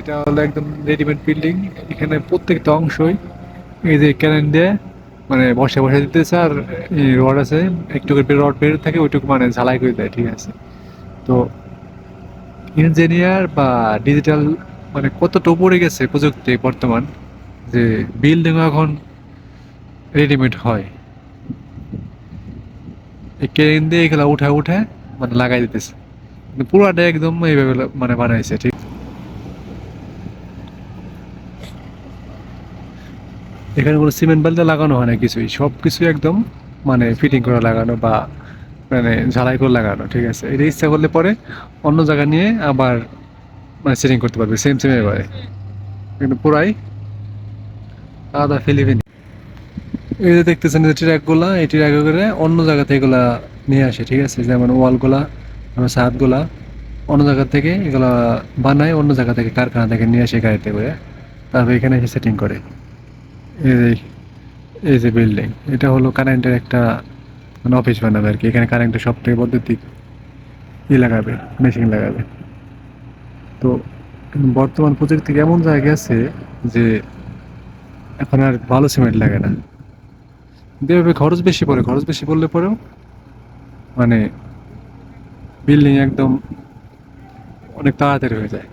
এটা হলো একদম রেডিমেড বিল্ডিং। এখানে প্রত্যেকটা অংশই এই যে ক্যারেন দিয়ে মানে বসে বসে দিতেছে, আর রড আছে, একটু করে রড বের থাকে, ওইটুকু মানে ঝালাই করে দেয়, ঠিক আছে। তো ইঞ্জিনিয়ার বা ডিজিটাল মানে কতটা উপরে গেছে প্রযুক্তি বর্তমান, যে বিল্ডিং এখন রেডিমেড হয়, এই ক্রেন দিয়ে এগুলা উঠা উঠে মানে লাগাই দিতেছে, কিন্তু পুরাটা একদম এইভাবে মানে বানাইছে, ঠিক। এখানে কোনো সিমেন্ট বালতি লাগানো হয় না, কিছুই, সব কিছু একদম মানে ফিটিং করে লাগানো বা মানে ঝালাই করে লাগানো, ঠিক আছে। এটা ইচ্ছা করলে পরে অন্য জায়গা নিয়ে আবার মানে সেটিং করতে পারবে সেম সেম এবারে, কিন্তু পুরাই আলাদা ফিলিপিন। এই যে দেখতেছেন যে ট্র্যাকগুলা, এই ট্র্যাক করে অন্য জায়গা থেকে এগুলা নিয়ে আসে, ঠিক আছে। যেমন ওয়ালগুলা, ছাদগুলা অন্য জায়গা থেকে এগুলা বানায়, অন্য জায়গা থেকে কারখানা থেকে নিয়ে আসে গাড়িতে করে, তারপর এখানে এসে সেটিং করে। এই যে এই যে বিল্ডিং, এটা হলো কারেন্টের একটা মানে অফিস বানাবে আর কি। এখানে কারেন্টের সব থেকে বৈদ্যুতিক লাগাবে, মেশিন লাগাবে। তো বর্তমান প্রযুক্তি এমন জায়গায় আছে যে এখন আর ভালো সিমেন্ট লাগে না, কিন্তু এভাবে খরচ বেশি পড়ে, খরচ বেশি পড়লে পরেও মানে বিল্ডিং একদম অনেক তাড়াতাড়ি হয়ে যায়।